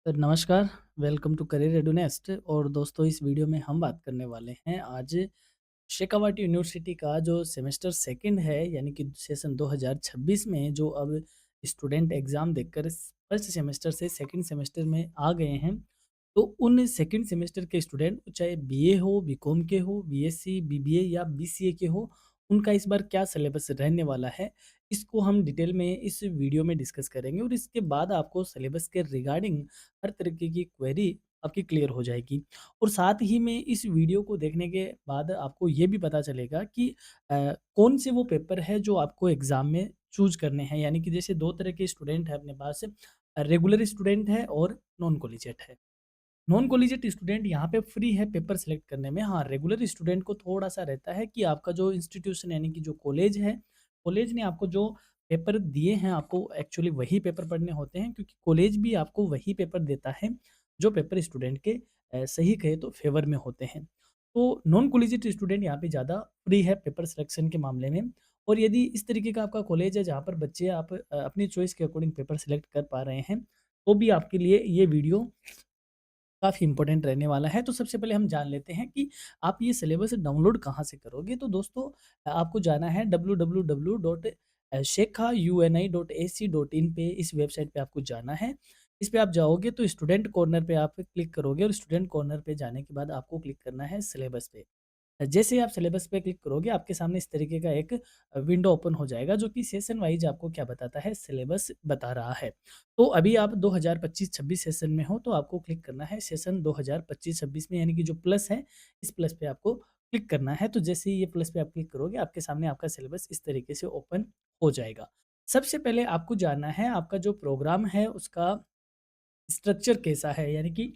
Sir नमस्कार, welcome to career रेडुनेस्ट। और दोस्तों इस वीडियो में हम बात करने वाले हैं आज शेखावाटी यूनिवर्सिटी का जो सेमेस्टर सेकंड है, यानी कि सेशन 2026 में जो अब स्टूडेंट एग्ज़ाम देकर फर्स्ट सेमेस्टर से सेकंड सेमेस्टर में आ गए हैं। तो उन सेकंड सेमेस्टर के स्टूडेंट चाहे बीए हो, बीकॉम के हो, बीएससी, बीबीए या बीसीए के हो, उनका इस बार क्या सिलेबस रहने वाला है, इसको हम डिटेल में इस वीडियो में डिस्कस करेंगे। और इसके बाद आपको सिलेबस के रिगार्डिंग हर तरीके की क्वेरी आपकी क्लियर हो जाएगी। और साथ ही में इस वीडियो को देखने के बाद आपको ये भी पता चलेगा कि कौन से वो पेपर है जो आपको एग्ज़ाम में चूज़ करने हैं। यानी कि जैसे 2 तरह के स्टूडेंट हैं अपने पास, रेगुलर स्टूडेंट है और नॉन कॉलेजिएट है। नॉन कॉलेजिएट स्टूडेंट यहाँ पे फ्री है पेपर सेलेक्ट करने में। हाँ, रेगुलर स्टूडेंट को थोड़ा-सा रहता है कि आपका जो इंस्टीट्यूशन यानी कि जो कॉलेज है, कॉलेज ने आपको जो पेपर दिए हैं, आपको एक्चुअली वही पेपर पढ़ने होते हैं, क्योंकि कॉलेज भी आपको वही पेपर देता है, जो पेपर स्टूडेंट के सही कहे तो फ़ेवर में होते हैं। तो नॉन कॉलेजिएट स्टूडेंट यहाँ पे ज़्यादा फ्री है पेपर सिलेक्शन के मामले में। और यदि इस तरीके का आपका कॉलेज है जहाँ पर बच्चे आप अपनी चॉइस के अकॉर्डिंग पेपर सेलेक्ट कर पा रहे हैं, तो भी आपके लिए ये वीडियो काफ़ी इम्पोर्टेंट रहने वाला है। तो सबसे पहले हम जान लेते हैं कि आप ये सिलेबस डाउनलोड कहाँ से करोगे। तो दोस्तों आपको जाना है www.shekhauni.ac.in पे, इस वेबसाइट पे आपको जाना है। इस पे आप जाओगे तो स्टूडेंट कॉर्नर पे आप क्लिक करोगे और स्टूडेंट कॉर्नर पे जाने के बाद आपको क्लिक करना है सिलेबस पे। जैसे ही आप सिलेबस पे क्लिक करोगे, आपके सामने इस तरीके का एक विंडो ओपन हो जाएगा, जो कि सेशन वाइज आपको क्या बताता है, सिलेबस बता रहा है। तो अभी आप 2025-26 सेशन में हो, तो आपको क्लिक करना है सेशन 2025-26 में, यानी कि जो प्लस है, इस प्लस पे आपको क्लिक करना है। तो जैसे ही ये प्लस पे आप क्लिक करोगे, आपके सामने आपका सिलेबस इस तरीके से ओपन हो जाएगा। सबसे पहले आपको जानना है आपका जो प्रोग्राम है उसका स्ट्रक्चर कैसा है। यानी कि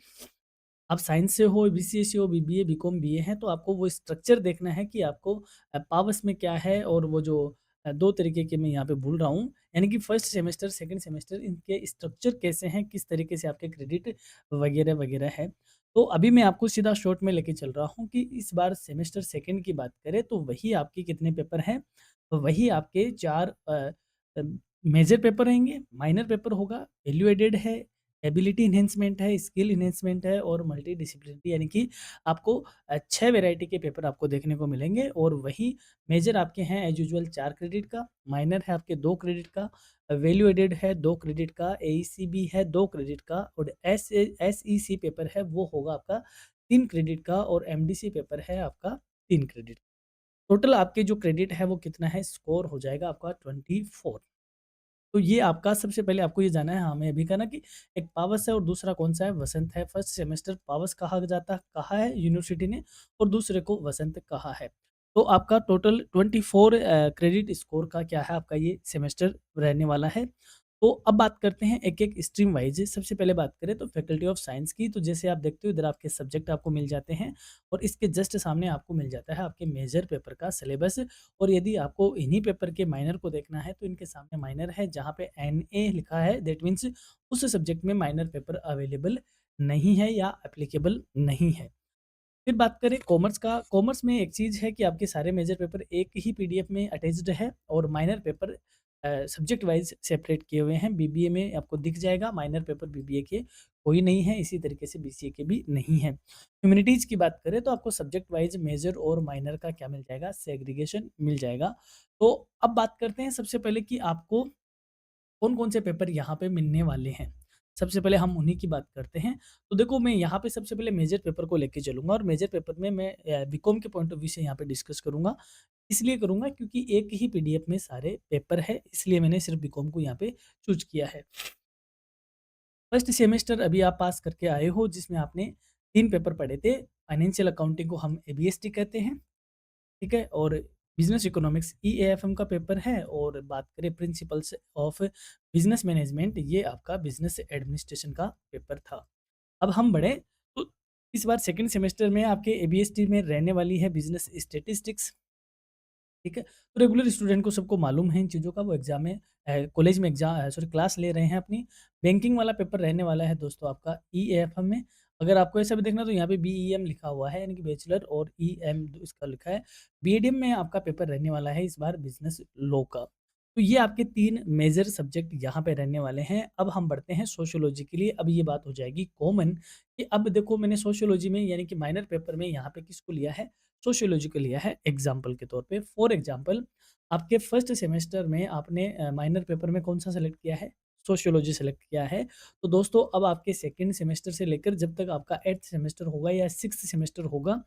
आप साइंस से हो, बीसीए से हो, बीबीए, बीकॉम, बीए हैं, तो आपको वो स्ट्रक्चर देखना है कि आपको पावस में क्या है। और वो जो 2 तरीके के मैं यहाँ पे भूल रहा हूँ, यानी कि फर्स्ट सेमेस्टर, सेकंड सेमेस्टर, इनके स्ट्रक्चर कैसे हैं, किस तरीके से आपके क्रेडिट वगैरह-वगैरह है। तो अभी मैं आपको सीधा शॉर्ट में लेके चल रहा हूँ कि इस बार सेमेस्टर सेकंड की बात करें तो वही आपके कितने पेपर हैं, तो वही आपके 4 अ, मेजर पेपर रहेंगे, माइनर पेपर होगा, वैल्यू एडेड है, एबिलिटी एनहांसमेंट है, स्किल एनहांसमेंट है और मल्टी डिसिप्लिनरी, यानी कि आपको 6 वैरायटी के पेपर आपको देखने को मिलेंगे। और वही मेजर आपके हैं एज़ यूजुअल 4 क्रेडिट का, माइनर है आपके 2 क्रेडिट का, वैल्यू एडेड है 2 क्रेडिट का, एईसीबी है 2 क्रेडिट का और एसईसी पेपर है वो होगा आपका 3 क्रेडिट का और एमडीसी पेपर है आपका 3 क्रेडिट। टोटल आपके जो क्रेडिट है वो कितना है, स्कोर हो जाएगा आपका 24। तो ये आपका सबसे पहले आपको ये जानना है, हमें अभी का ना, कि एक पावस है और दूसरा कौन-सा है, वसंत है। फर्स्ट सेमेस्टर पावस कहा है यूनिवर्सिटी ने और दूसरे को वसंत कहा है। तो आपका टोटल 24 क्रेडिट स्कोर का क्या है, आपका ये सेमेस्टर रहने वाला है। तो अब बात करते हैं एक-एक स्ट्रीम वाइज़। सबसे पहले बात करें तो फैकल्टी ऑफ साइंस की, तो जैसे आप देखते हो इधर आपके सब्जेक्ट आपको मिल जाते हैं और इसके जस्ट सामने आपको मिल जाता है आपके मेजर पेपर का सिलेबस। और यदि आपको इन्हीं पेपर के माइनर को देखना है तो इनके सामने माइनर है जहाँ पे एनए लिखा है, दैट मीन्स उस सब्जेक्ट में माइनर पेपर अवेलेबल नहीं है या एप्लीकेबल नहीं है। फिर बात करें कॉमर्स का, कॉमर्स में एक चीज़ है कि आपके सारे मेजर पेपर एक ही पीडीएफ में अटैच्ड है और minor paper subject wise separate किए हुए हैं। बीबीए में आपको दिख जाएगा माइनर पेपर बीबीए के कोई नहीं है, इसी तरीके से बीसीए के भी नहीं है। ह्यूमैनिटीज़ की बात करें तो आपको सब्जेक्ट वाइज मेजर और माइनर का क्या मिल जाएगा, सेग्रीगेशन मिल जाएगा। तो अब बात करते हैं सबसे पहले कि आपको कौन-कौन से पेपर यहाँ पे मिलने वाले हैं। सबसे पहले हम उन्हीं की बात करते हैं। तो देखो मैं यहाँ पे सबसे पहले मेजर पेपर को लेके चलूँगा और मेजर पेपर में मैं बीकॉम के पॉइंट ऑफ व्यू से यहाँ पे डिस्कस करूँगा। इसलिए करूँगा क्योंकि एक ही पीडीएफ में सारे पेपर है, इसलिए मैंने सिर्फ बीकॉम को यहाँ पे चूज़ किया है। फर्स्ट सेमेस्टर अभी आप पास करके आए हो जिसमें आपने 3 पेपर पढ़े थे। फाइनेंशियल अकाउंटिंग को हम एबीएसटी कहते हैं, ठीक है? और बिज़नेस इकोनॉमिक्स ईएएफएम का पेपर है। और बात करें प्रिंसिपल्स ऑफ बिज़नेस मैनेजमेंट, ये आपका बिज़नेस एडमिनिस्ट्रेशन का पेपर था। अब हम बढ़े तो इस बार सेकंड सेमेस्टर में आपके एबीएसटी में रहने वाली है बिज़नेस स्टैटिस्टिक्स, ठीक है? तो रेगुलर स्टूडेंट को सबको मालूम है इन चीज़ों का, वो एग्ज़ाम में कॉलेज में सॉरी क्लास ले रहे हैं अपनी। बैंकिंग वाला पेपर रहने वाला है दोस्तों आपका ईएएफएम में। अगर आपको ऐसा भी देखना तो यहाँ पे बीईएम लिखा हुआ है, यानी कि बैचलर और ईएम इसका लिखा है। बीएडीएम में आपका पेपर रहने वाला है इस बार बिज़नेस लॉ का। तो ये आपके 3 मेजर सब्जेक्ट यहाँ पे रहने वाले हैं। अब हम बढ़ते हैं सोशियोलॉजी के लिए, अब ये बात हो जाएगी कॉमन कि अब देखो मैंने सोशियोलॉजी में यानी कि माइनर पेपर में यहाँ पे किसको लिया है, सोशियोलॉजी को लिया है एग्ज़ाम्पल के तौर पे। फॉर एग्ज़ाम्पल आपके फर्स्ट सेमेस्टर में आपने माइनर पेपर में कौन-सा सेलेक्ट किया है? सोशियोलॉजी सेलेक्ट किया है। तो दोस्तों अब आपके सेकंड सेमेस्टर से लेकर जब तक आपका 8th सेमेस्टर होगा या 6th सेमेस्टर होगा,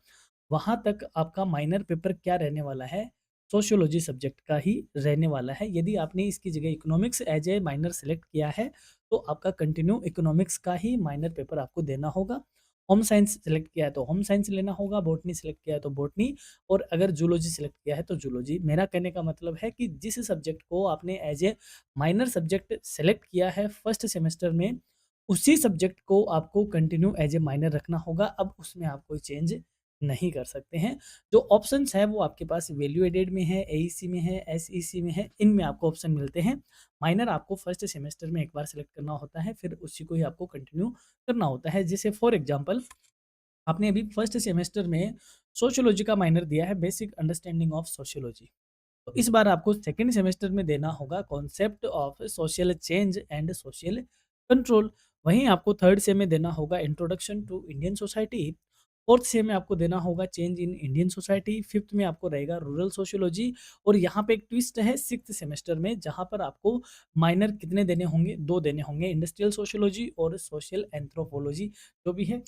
वहाँ तक आपका माइनर पेपर क्या रहने वाला है? सोशियोलॉजी सब्जेक्ट का ही रहने वाला है। यदि आपने इसकी जगह economics as a minor select किया है, तो आपका कंटिन्यू इकोनॉमिक्स का ही माइनर पेपर आपको देना होगा। होम साइंस सेलेक्ट किया है तो होम साइंस लेना होगा, बॉटनी सेलेक्ट किया है तो बॉटनी और अगर जूलॉजी सेलेक्ट किया है तो जूलॉजी। मेरा कहने का मतलब है कि जिस सब्जेक्ट को आपने as a minor subject select किया है फर्स्ट सेमेस्टर में, उसी सब्जेक्ट को आपको कंटिन्यू एज़ ए माइनर रखना होगा। अब उसमें आप कोई चेंज नहीं कर सकते हैं। जो ऑप्शंस हैं वो आपके पास वैल्यू एडेड में है, एईसी में है, एसईसी में है, इनमें आपको ऑप्शन मिलते हैं। माइनर आपको फर्स्ट सेमेस्टर में एक बार सेलेक्ट करना होता है, फिर उसी को ही आपको कंटिन्यू करना होता है। जैसे फॉर एग्जांपल आपने अभी फर्स्ट सेमेस्टर में सोशियोलॉजी का माइनर दिया है, बेसिक अंडरस्टैंडिंग ऑफ सोशियोलॉजी। तो इस बार आपको सेकंड सेमेस्टर में देना होगा concept of social change and social control. वहीं आपको थर्ड सेम में देना होगा introduction to Indian society. Fourth sem में आपको देना होगा change in Indian society. Fifth में आपको रहेगा रूरल सोशियोलॉजी। और यहाँ पे एक ट्विस्ट है सिक्स्थ सेमेस्टर में, जहाँ पर आपको माइनर कितने देने होंगे, 2 देने होंगे, इंडस्ट्रियल सोशियोलॉजी और सोशल एंथ्रोपोलॉजी जो भी है।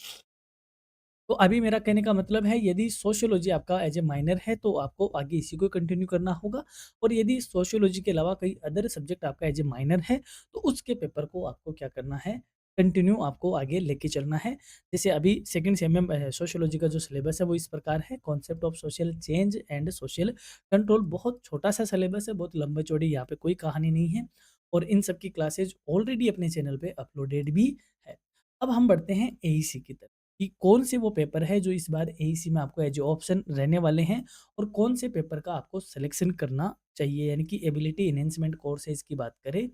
तो अभी मेरा कहने का मतलब है यदि सोशियोलॉजी आपका एज ए माइनर है तो आपको आगे इसी को कंटिन्यू करना होगा। और यदि सोशियोलॉजी के अलावा कई अदर सब्जेक्ट आपका एज ए माइनर है तो उसके पेपर को आपको क्या करना है, कंटिन्यू आपको आगे लेके चलना है। जैसे अभी सेकंड सेम में सोशियोलॉजी का जो सिलेबस है वो इस प्रकार है, concept of social change and social control. बहुत छोटा सा सिलेबस है, बहुत लंबा चौड़ी यहाँ पे कोई कहानी नहीं है। और इन सब की क्लासेज ऑलरेडी अपने चैनल पे अपलोडेड भी है। अब हम बढ़ते हैं एईसी की तरफ कि कौन से वो पेपर है जो इस बार एईसी में आपको एज ऑप्शन रहने वाले हैं और कौन से पेपर का आपको सिलेक्शन करना चाहिए, यानी कि एबिलिटी एनहेंसमेंट कोर्सेज की बात करें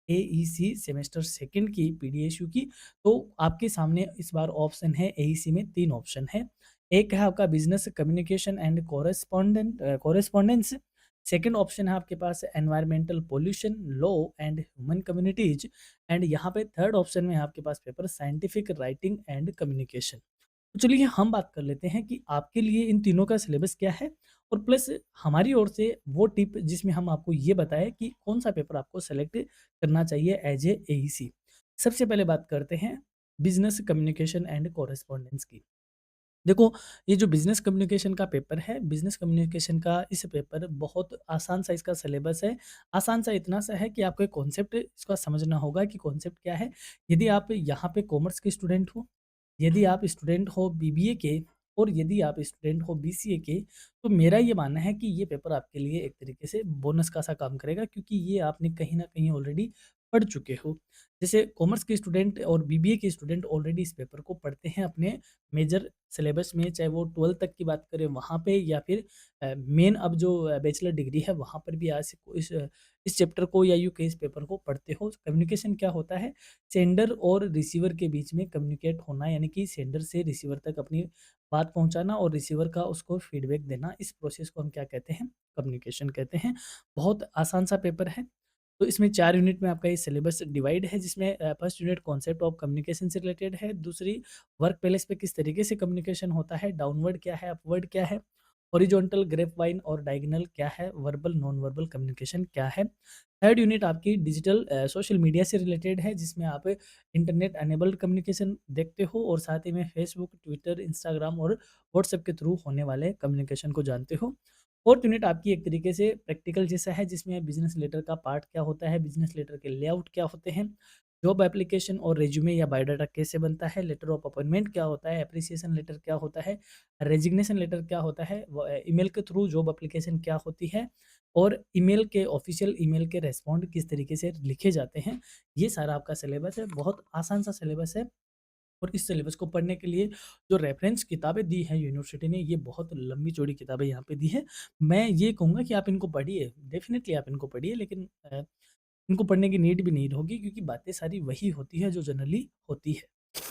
एईसी सेमेस्टर सेकंड की पीडीएसयू की। तो आपके सामने इस बार ऑप्शन है, एईसी में 3 ऑप्शन है। एक है आपका business communication and correspondence. Second option है आपके पास environmental pollution, law and human communities. And यहाँ पे थर्ड ऑप्शन में है आपके पास paper scientific writing and communication. तो चलिए हम बात कर लेते हैं कि आपके लिए इन तीनों का सिलेबस क्या है और प्लस हमारी ओर से वो टिप जिसमें हम आपको ये बताएं कि कौन सा पेपर आपको सेलेक्ट करना चाहिए एज ए एईसी। सबसे पहले बात करते हैं बिजनेस कम्युनिकेशन एंड कोरेस्पोंडेंस की। देखो, ये जो बिज़नेस कम्युनिकेशन का पेपर है, बिज़नेस कम्युनिकेशन का इस पेपर बहुत आसान सा इसका सिलेबस है। आसान सा इतना सा है कि आपको एक कॉन्सेप्ट इसका समझना होगा कि कॉन्सेप्ट क्या है। यदि आप यहाँ पे कॉमर्स के स्टूडेंट हो, यदि आप स्टूडेंट हो बीबीए के और यदि आप स्टूडेंट हो बीसीए के, तो मेरा ये मानना है कि ये पेपर आपके लिए एक तरीके से बोनस का सा काम करेगा क्योंकि ये आपने कहीं न कहीं ऑलरेडी पढ़ चुके हो। जैसे कॉमर्स के स्टूडेंट और बीबीए के स्टूडेंट ऑलरेडी इस पेपर को पढ़ते हैं अपने मेजर सिलेबस में, चाहे वो 12th तक की बात करें वहाँ पे या फिर मेन अब जो बैचलर डिग्री है वहाँ पर भी आज इस चैप्टर को या यूँ कहीं इस पेपर को पढ़ते हो। कम्युनिकेशन क्या होता है? सेंडर और रिसीवर के बीच में कम्युनिकेट होना, यानी कि सेंडर से रिसीवर तक अपनी बात पहुँचाना और रिसीवर का उसको फीडबैक देना, इस प्रोसेस को हम क्या कहते हैं? कम्युनिकेशन कहते हैं। बहुत आसान सा पेपर है। तो इसमें 4 यूनिट में आपका ये सिलेबस डिवाइड है, जिसमें first unit concept of communication से रिलेटेड है, दूसरी वर्क प्लेस पे किस तरीके से कम्युनिकेशन होता है, डाउनवर्ड क्या है, अपवर्ड क्या है, हॉरिजॉन्टल, ग्रेपवाइन और डायगोनल क्या है, वर्बल नॉन वर्बल कम्युनिकेशन क्या है। थर्ड यूनिट आपकी डिजिटल सोशल मीडिया से रिलेटेड है, जिसमें आप इंटरनेट अनेबल्ड कम्युनिकेशन देखते हो और साथ ही में फेसबुक, ट्विटर, इंस्टाग्राम और व्हाट्सएप के थ्रू होने वाले कम्युनिकेशन को जानते हो। फोर्थ यूनिट आपकी एक तरीके से प्रैक्टिकल जैसा है, जिसमें बिजनेस लेटर का पार्ट क्या होता है, बिजनेस लेटर के लेआउट क्या होते हैं, जॉब एप्लीकेशन और रेज्यूमे या बायोडाटा कैसे बनता है, लेटर ऑफ अपॉइंटमेंट क्या होता है, एप्रिसिएशन लेटर क्या होता है, रेजिग्नेशन लेटर क्या होता है, ईमेल के थ्रू जॉब एप्लीकेशन क्या होती है और ईमेल के ऑफिशियल ईमेल के रेस्पॉन्ड किस तरीके से लिखे जाते हैं। ये सारा आपका सिलेबस है, बहुत आसान सा सिलेबस है। और इस सिलेबस को पढ़ने के लिए जो रेफरेंस किताबें दी हैं यूनिवर्सिटी ने, ये बहुत लंबी चौड़ी किताबें यहाँ पे दी है। मैं ये कहूँगा कि आप इनको पढ़िए, डेफ़िनिटली आप इनको पढ़िए, लेकिन इनको पढ़ने की नीड भी नहीं होगी क्योंकि बातें सारी वही होती है जो जनरली होती है।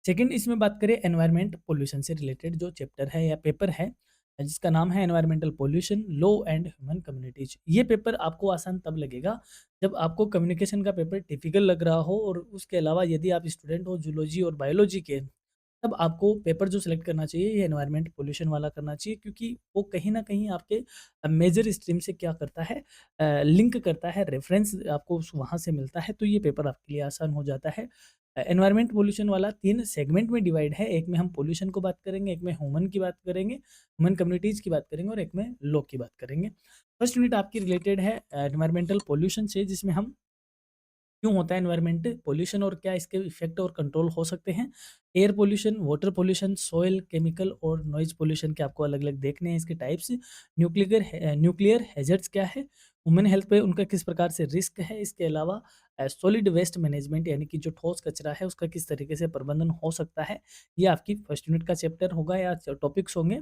सेकंड इसमें बात करें एनवायरनमेंट पॉल्यूशन से रिलेटेड जो चैप्टर है या पेपर है, जिसका नाम है environmental pollution, law and human communities. ये पेपर आपको आसान तब लगेगा जब आपको कम्युनिकेशन का पेपर टिपिकल लग रहा हो, और उसके अलावा यदि आप स्टूडेंट हो जूलॉजी और बायोलॉजी के, तब आपको पेपर जो सेलेक्ट करना चाहिए ये एनवायरनमेंट पॉल्यूशन वाला करना चाहिए, क्योंकि वो कहीं न कहीं आपके मेजर स्ट्रीम से क्या करता है, लिंक करता है, रेफरेंस आपको उस वहाँ से मिलता है, तो ये पेपर आपके लिए आसान हो जाता है। एनवायरनमेंट पॉल्यूशन वाला 3 सेगमेंट में डिवाइड है, एक में हम पॉल्यूशन को बात करेंगे, एक में ह्यूमन की बात करेंगे, ह्यूमन कम्युनिटीज़ की बात करेंगे, और एक में लॉ की बात करेंगे। फर्स्ट यूनिट आपकी रिलेटेड है एनवायरमेंटल पॉल्यूशन से, जिसमें हम क्यों होता है एनवायरमेंट पॉल्यूशन और क्या इसके इफेक्ट और कंट्रोल हो सकते हैं। Air pollution, water pollution, soil, chemical और नॉइज़ पॉल्यूशन के आपको अलग-अलग देखने हैं इसके टाइप्स। न्यूक्लियर हैज़र्ड्स क्या है? ह्यूमन हेल्थ पे उनका किस प्रकार से रिस्क है? इसके अलावा सॉलिड वेस्ट मैनेजमेंट यानी कि जो ठोस कचरा है उसका किस तरीके से प्रबंधन हो सकता है? ये आपकी फर्स्ट यूनिट का चैप्टर होगा या टॉपिक्स होंगे।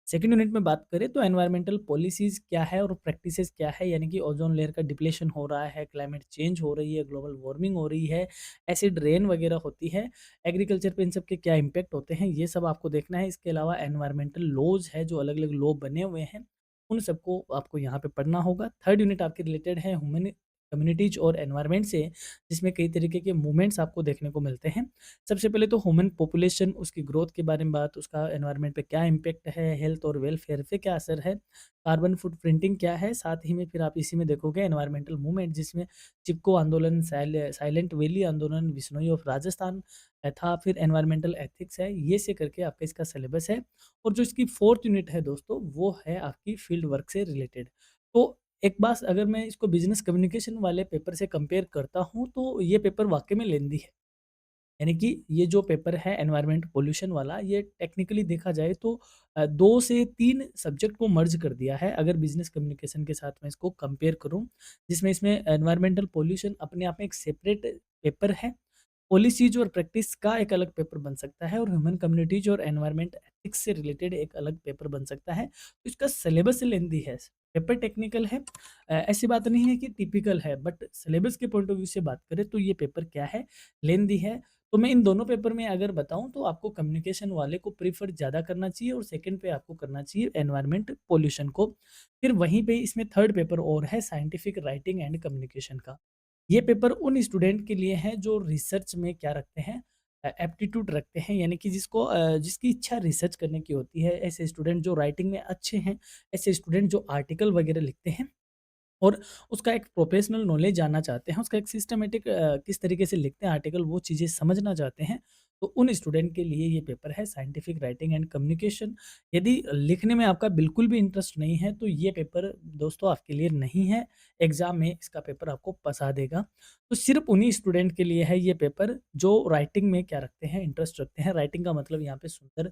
सेकंड यूनिट में बात करें तो एनवायरमेंटल पॉलिसीज़ क्या है और प्रैक्टिसेस क्या है, यानी कि ओज़ोन लेयर का डिप्लेशन हो रहा है, क्लाइमेट चेंज हो रही है, ग्लोबल वार्मिंग हो रही है, एसिड रेन वगैरह होती है, एग्रीकल्चर पे इन सब के क्या इम्पैक्ट होते हैं, ये सब आपको देखना है। इसके अलावा एनवायरमेंटल लॉज़ है, जो अलग-अलग लॉ बने हुए हैं, उन सबको आपको यहाँ पे पढ़ना होगा। थर्ड यूनिट आपकी रिलेटेड है ह्यूमन कम्युनिटीज़ और एनवायरनमेंट से, जिसमें कई तरीके के मूवमेंट्स आपको देखने को मिलते हैं। सबसे पहले तो ह्यूमन पॉपुलेशन, उसकी ग्रोथ के बारे में बात, उसका एनवायरनमेंट पे क्या इम्पैक्ट है, हेल्थ और वेलफेयर पे क्या असर है, कार्बन फुटप्रिंटिंग क्या है, साथ ही में फिर आप इसी में देखोगे एनवायरनमेंटल मूवमेंट, जिसमें चिपको आंदोलन, साइलेंट वैली आंदोलन, विश्नोई ऑफ राजस्थान था, फिर एनवायरनमेंटल एथिक्स है, ये से करके आपका इसका सिलेबस है। और जो इसकी फोर्थ यूनिट है दोस्तों, वो है आपकी फील्ड वर्क से रिलेटेड। तो एक बात, अगर मैं इसको बिजनेस कम्युनिकेशन वाले पेपर से कंपेयर करता हूँ, तो ये पेपर वाकई में लेंदी है। यानी कि ये जो पेपर है एनवायरनमेंट पॉल्यूशन वाला, ये टेक्निकली देखा जाए तो 2 से 3 सब्जेक्ट को मर्ज कर दिया है, अगर बिज़नेस कम्युनिकेशन के साथ मैं इसको कंपेयर करूँ, जिसमें इसमें एनवायरनमेंटल पॉल्यूशन अपने आप में एक सेपरेट पेपर है। पॉलिसीज़ और प्रैक्टिस का एक अलग पेपर बन सकता है, और ह्यूमन कम्युनिटीज़ और एनवायरनमेंट एथिक्स से रिलेटेड एक अलग पेपर बन सकता है। तो इसका सिलेबस लेंदी है, पेपर टेक्निकल है। ऐसी बात नहीं है कि टिपिकल है, बट सिलेबस के पॉइंट ऑफ व्यू से बात करें तो ये पेपर क्या है, लेंदी है। तो मैं इन दोनों पेपर में अगर बताऊँ, तो आपको कम्युनिकेशन वाले को प्रेफ़र ज़्यादा करना चाहिए, और सेकंड पे आपको करना चाहिए एनवायरनमेंट पॉल्यूशन को। फिर वहीं पे इसमें थर्ड पेपर और है साइंटिफिक राइटिंग एंड कम्युनिकेशन का। ये पेपर उन स्टूडेंट के लिए है जो रिसर्च में क्या रखते हैं, एप्टीट्यूड रखते हैं, यानी कि जिसकी इच्छा रिसर्च करने की होती है। ऐसे स्टूडेंट जो राइटिंग में अच्छे हैं, ऐसे स्टूडेंट जो आर्टिकल वगैरह लिखते हैं और उसका एक प्रोफेशनल नॉलेज जानना चाहते हैं, उसका एक सिस्टमैटिक किस तरीके से लिखते हैं आर्टिकल, वो चीज़ें समझना चाहते हैं, तो उन स्टूडेंट के लिए ये पेपर है साइंटिफिक राइटिंग एंड कम्युनिकेशन। यदि लिखने में आपका बिल्कुल भी इंटरेस्ट नहीं है, तो ये पेपर दोस्तों आपके लिए नहीं है, एग्ज़ाम में इसका पेपर आपको फँसा देगा। तो सिर्फ़ उन्हीं स्टूडेंट के लिए है ये पेपर, जो राइटिंग में क्या रखते हैं, इंटरेस्ट रखते हैं। राइटिंग का मतलब यहाँ पे सुंदर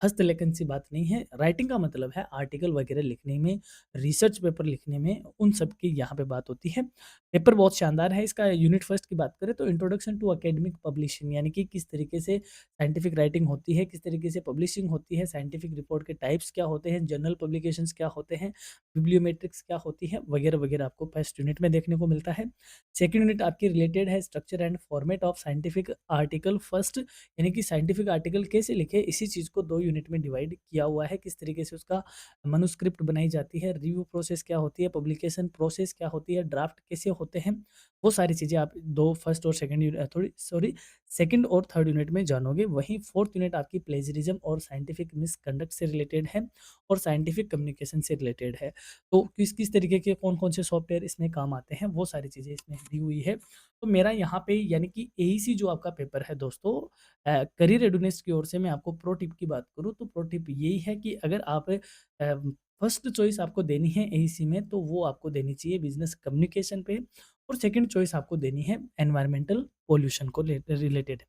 हस्तलेखन सी बात नहीं है। राइटिंग का मतलब है आर्टिकल वगैरह लिखने में, रिसर्च पेपर लिखने में, उन सब की यहाँ पे बात होती है। पेपर बहुत शानदार है। इसका यूनिट फर्स्ट की बात करें तो इंट्रोडक्शन टू एकेडमिक पब्लिशिंग, यानी कि किस तरीके से साइंटिफिक राइटिंग होती है, किस तरीके से पब्लिशिंग होती है, साइंटिफिक रिपोर्ट के टाइप्स क्या होते हैं, जर्नल पब्लिकेशंस क्या होते हैं, बिब्लियोमेट्रिक्स क्या होती है, वगैरह-वगैरह आपको फर्स्ट यूनिट में देखने को मिलता है। सेकंड यूनिट आपकी रिलेटेड है structure and format of scientific article first, यानी कि साइंटिफिक आर्टिकल कैसे लिखे, इसी चीज़ को 2 यूनिट में डिवाइड किया हुआ है। किस तरीके से उसका मैन्युस्क्रिप्ट बनाई जाती है, रिव्यू प्रोसेस क्या होती है, पब्लिकेशन प्रोसेस क्या होती है, ड्राफ्ट कैसे होते हैं, वो सारी चीज़ें आप 2 फर्स्ट और सेकंड सेकंड और थर्ड यूनिट में जानोगे। वहीं फोर्थ यूनिट आपकी प्लेजरिज्म और साइंटिफिक मिसकंडक्ट से रिलेटेड है, और साइंटिफिक कम्युनिकेशन से रिलेटेड है। तो किस-किस तरीके के कौन-कौन से सॉफ्टवेयर इसमें काम आते हैं, वो सारी चीज़ें इसमें दी हुई है। तो मेरा यहाँ पे यानी कि एईसी जो आपका पेपर है दोस्तों, करियर रेडीनेस की ओर से मैं आपको प्रो टिप की बात करूँ, तो प्रो टिप यही है कि अगर आप फर्स्ट चॉइस आपको देनी है एईसी में, तो वो आपको देनी चाहिए बिज़नेस कम्युनिकेशन पे, और सेकंड चॉइस आपको देनी है एनवायरमेंटल पॉल्यूशन को रिलेटेड।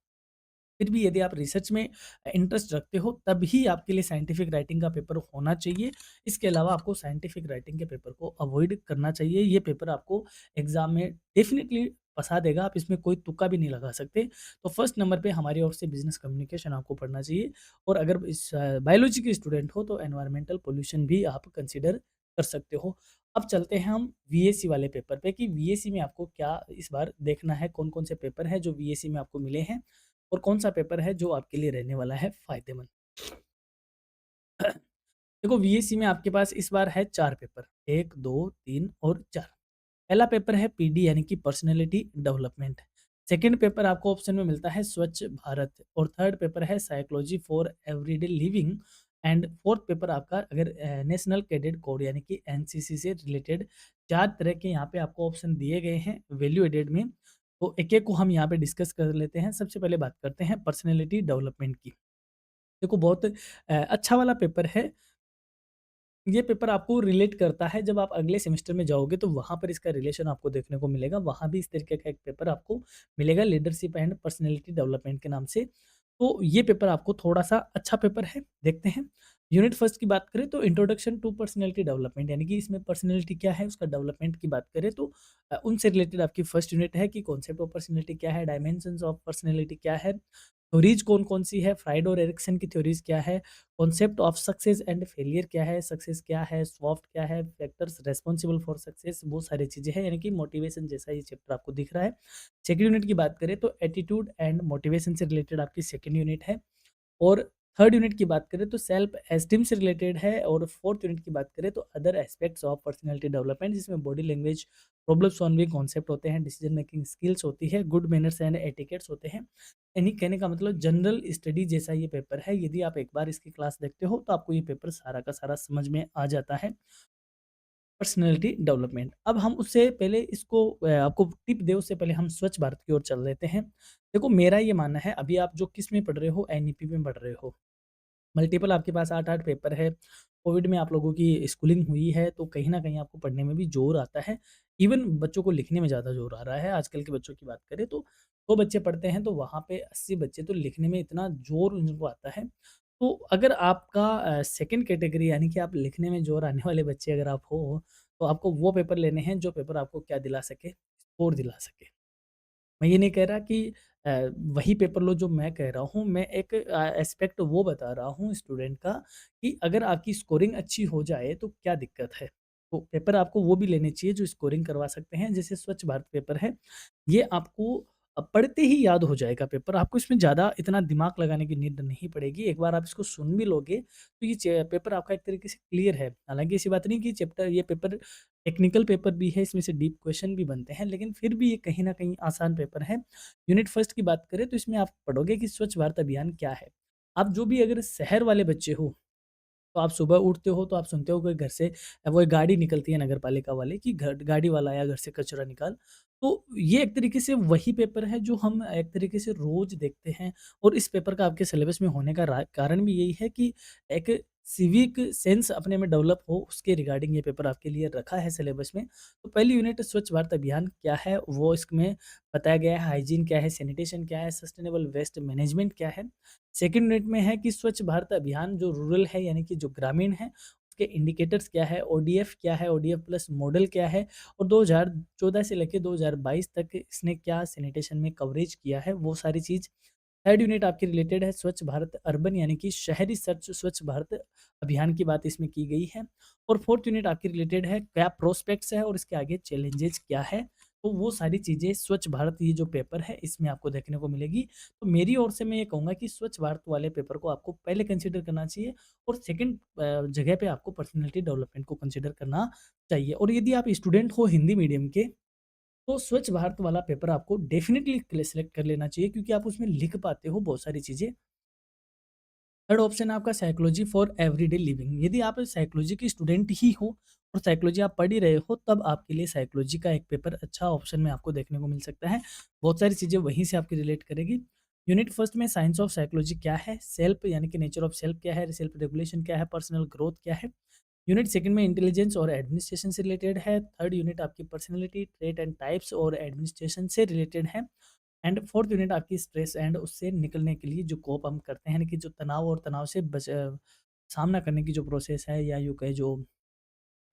फिर भी यदि आप रिसर्च में इंटरेस्ट रखते हो, तभी आपके लिए साइंटिफिक राइटिंग का पेपर होना चाहिए। इसके अलावा आपको साइंटिफिक राइटिंग के पेपर को अवॉइड करना चाहिए। ये पेपर आपको एग्ज़ाम में डेफ़िनिटली फँसा देगा, आप इसमें कोई तुक्का भी नहीं लगा सकते। तो फर्स्ट नंबर पे हमारी ओर से बिज़नेस कम्युनिकेशन आपको पढ़ना चाहिए, और अगर बायोलॉजी के स्टूडेंट हो, तो एनवायरमेंटल पॉल्यूशन भी आप कंसीडर कर सकते हो। अब चलते हैं हम वीएसी वाले पेपर पे, कि वीएसी में आपको क्या इस बार देखना है, कौन-कौन से पेपर हैं जो वीएसी में आपको मिले हैं, और कौन-सा पेपर है जो आपके लिए रहने वाला है फ़ायदेमंद। देखो वीएसी में आपके पास इस बार है 4 पेपर 1, 2, 3 और 4। पहला पेपर है पीडी यानी कि पर्सनैलिटी डेवलपमेंट। सेकंड पेपर आपको ऑप्शन में मिलता है स्वच्छ भारत और थर्ड पेपर है psychology for everyday living and fourth paper आपका अगर नेशनल कैडेट कोड यानी कि एनसीसी से रिलेटेड 4 तरह के यहाँ पे आपको ऑप्शन दिए गए हैं वैल्यू एडेड में। तो एक-एक को हम यहाँ पे डिस्कस कर लेते हैं। सबसे पहले बात करते हैं पर्सनैलिटी डेवलपमेंट की। देखो बहुत अच्छा वाला पेपर है। ये पेपर आपको रिलेट करता है जब आप अगले सेमेस्टर में जाओगे तो वहाँ पर इसका रिलेशन आपको देखने को मिलेगा। वहाँ भी इस तरीके का एक पेपर आपको मिलेगा लीडरशिप एंड पर्सनैलिटी डेवलपमेंट के नाम से। तो ये पेपर आपको थोड़ा-सा अच्छा पेपर है, देखते हैं। यूनिट फर्स्ट की बात करें तो इंट्रोडक्शन टू पर्सनैलिटी डेवलपमेंट यानी कि इसमें पर्सनैलिटी क्या है, उसका डेवलपमेंट की बात करें तो उनसे रिलेटेड आपकी फर्स्ट यूनिट है कि कॉन्सेप्ट ऑफ पर्सनैलिटी क्या है, डायमेंशंस ऑफ पर्सनैलिटी क्या है, थ्योरीज़ कौन-कौन सी है, फ्राइड और एरिक्सन की थ्योरीज़ क्या है, concept of success and failure क्या है, सक्सेस क्या है, सॉफ्ट क्या है, फैक्टर्स रिस्पॉन्सिबल फॉर सक्सेस वो सारी चीज़ें हैं यानी कि मोटिवेशन जैसा ये चैप्टर आपको दिख रहा है। सेकंड यूनिट की बात करें तो एटीट्यूड एंड मोटिवेशन से रिलेटेड आपकी सेकंड यूनिट है। और थर्ड यूनिट की बात करें तो सेल्फ एस्टीम से रिलेटेड है और फोर्थ यूनिट की बात करें तो other aspects of personality development जिसमें body language, problem solving concept होते हैं, डिसीजन मेकिंग स्किल्स होती है, गुड मैनर्स एंड एटिकेट्स होते हैं। यानी कहने का मतलब जनरल स्टडी जैसा ये पेपर है। यदि आप एक बार इसकी क्लास देखते हो तो आपको ये पेपर सारा का सारा समझ में आ जाता है। Personality development. अब हम उससे पहले इसको आपको टिप दें उससे पहले हम स्वच्छ भारत की ओर चल लेते हैं। देखो मेरा ये मानना है अभी आप जो किस में पढ़ रहे हो एनईपी में पढ़ रहे हो। मल्टीपल आपके पास 8-8 पेपर है। कोविड में आप लोगों की स्कूलिंग हुई है, तो कहीं न कहीं आपको पढ़ने में भी ज़ोर आता है। इवन बच्चों को लिखने में ज़्यादा ज़ोर आ रहा है। आजकल के बच्चों की बात करें तो 100 बच्चे पढ़ते हैं, तो वहाँ पे 80 बच्चे तो लिखने में इतना ज़ोर उनको आता है। तो अगर आपका सेकंड कैटेगरी यानी कि आप लिखने में ज़ोर आने वाले बच्चे अगर आप हो, तो आपको वो पेपर लेने हैं जो पेपर आपको क्या दिला सके, स्कोर दिला सके। मैं ये नहीं कह रहा कि वही पेपर लो जो मैं कह रहा हूँ, मैं एक एस्पेक्ट वो बता रहा हूँ स्टूडेंट का कि अगर आपकी स्कोरिंग अच्छी हो जाए तो क्या दिक्कत है? तो पेपर आपको वो भी लेने चाहिए जो स्कोरिंग करवा सकते हैं, जैसे स्वच्छ भारत पेपर है, ये आपको पढ़ते ही याद हो जाएगा पेपर, आपको इसमें ज़्यादा इतना दिमाग लगाने की नीड नहीं पड़ेगी, एक बार आप इसको सुन भी लोगे, तो ये पेपर आपका एक तरीके से क्लियर है। हालाँकि ऐसी बात नहीं कि चैप्टर ये पेपर टेक्निकल पेपर भी है, इसमें से डीप क्वेश्चन भी बनते हैं, लेकिन फिर भी ये कहीं न कहीं आसान पेपर है। यूनिट फर्स्ट की बात करें तो इसमें आप पढ़ोगे कि स्वच्छ भारत अभियान क्या है? आप जो भी अगर शहर वाले बच्चे हो तो आप सुबह उठते हो तो आप सुनते हो कि घर से वो एक गाड़ी निकलती है नगर पालिका वाले की घर गाड़ी वाला आया घर से कचरा निकाल। तो ये एक तरीके से वही पेपर है जो हम एक तरीके से रोज़ देखते हैं और इस पेपर का आपके सिलेबस में होने का कारण भी यही है कि एक सिविक सेंस अपने में डेवलप हो उसके रिगार्डिंग ये पेपर आपके लिए रखा है सिलेबस में। तो पहली यूनिट स्वच्छ भारत अभियान क्या है वो इसमें बताया गया है, हाइजीन क्या है, सैनिटेशन क्या है, सस्टेनेबल वेस्ट मैनेजमेंट क्या है। सेकंड यूनिट में है कि स्वच्छ भारत अभियान जो रूरल है यानी कि जो ग्रामीण है, उसके इंडिकेटर्स क्या है, ओडीएफ क्या है, ओडीएफ प्लस मॉडल क्या है और 2014 से लेके 2022 तक इसने क्या सैनिटेशन में कवरेज किया है, वो सारी चीज़। थर्ड यूनिट आपकी रिलेटेड है स्वच्छ भारत अर्बन यानी कि शहरी स्वच्छ स्वच्छ भारत अभियान की बात इसमें की गई है और फोर्थ यूनिट आपकी रिलेटेड है क्या प्रोस्पेक्ट्स है और इसके आगे चैलेंजेस क्या है। तो वो सारी चीज़ें स्वच्छ भारत ये जो पेपर है इसमें आपको देखने को मिलेगी। तो मेरी ओर से मैं ये कहूँगा कि स्वच्छ भारत वाले पेपर को आपको पहले कंसीडर करना चाहिए और सेकंड जगह पे आपको पर्सनैलिटी डेवलपमेंट को कंसीडर करना चाहिए। और यदि आप स्टूडेंट हो हिंदी मीडियम के तो स्वच्छ भारत वाला पेपर आपको डेफिनिटली सिलेक्ट कर लेना चाहिए क्योंकि आप उसमें लिख पाते हो बहुत सारी चीज़ें। थर्ड ऑप्शन है आपका साइकोलॉजी फॉर एवरीडे लिविंग। यदि आप साइकोलॉजी की स्टूडेंट ही हो और साइकोलॉजी आप पढ़ ही रहे हो तब आपके लिए साइकोलॉजी का एक पेपर अच्छा ऑप्शन में आपको देखने को मिल सकता है। बहुत सारी चीज़ें वहीं से आपकी रिलेट करेगी। यूनिट फर्स्ट में साइंस ऑफ साइकोलॉजी क्या है, सेल्फ यानी कि नेचर ऑफ सेल्फ क्या है, सेल्फ रेगुलेशन क्या है, पर्सनल ग्रोथ क्या है। यूनिट सेकंड में इंटेलिजेंस और एडमिनिस्ट्रेशन से रिलेटेड है। थर्ड यूनिट आपकी पर्सनैलिटी ट्रेट एंड टाइप्स और एडमिनिस्ट्रेशन से रिलेटेड है। एंड फोर्थ यूनिट आपकी स्ट्रेस एंड उससे निकलने के लिए जो कोप हम करते हैं यानी कि जो तनाव और तनाव से सामना करने की जो प्रोसेस है या यूँ कहें जो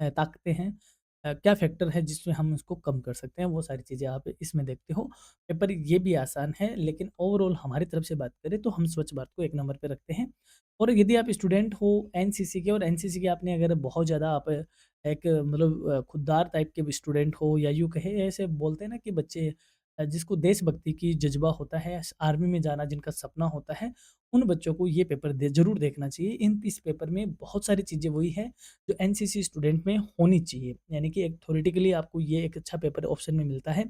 ताकतें हैं, क्या फैक्टर है जिसमें हम उसको कम कर सकते हैं, वो सारी चीज़ें आप इसमें देखते हो। पेपर ये भी आसान है लेकिन ओवरऑल हमारी तरफ से बात करें तो हम स्वच्छ भारत को 1 नंबर पे रखते हैं। और यदि आप स्टूडेंट हो एनसीसी के और एनसीसी के आपने अगर बहुत ज़्यादा आप एक मतलब खुददार टाइप के स्टूडेंट हो या यूँ कहें ऐसे बोलते हैं ना कि बच्चे जिसको देशभक्ति की जज़्बा होता है, आर्मी में जाना जिनका सपना होता है, उन बच्चों को ये पेपर ज़रूर देखना चाहिए। इस पेपर में बहुत सारी चीज़ें वही है जो एनसीसी स्टूडेंट में होनी चाहिए। यानी कि एक थ्योरेटिकली आपको ये एक अच्छा पेपर ऑप्शन में मिलता है।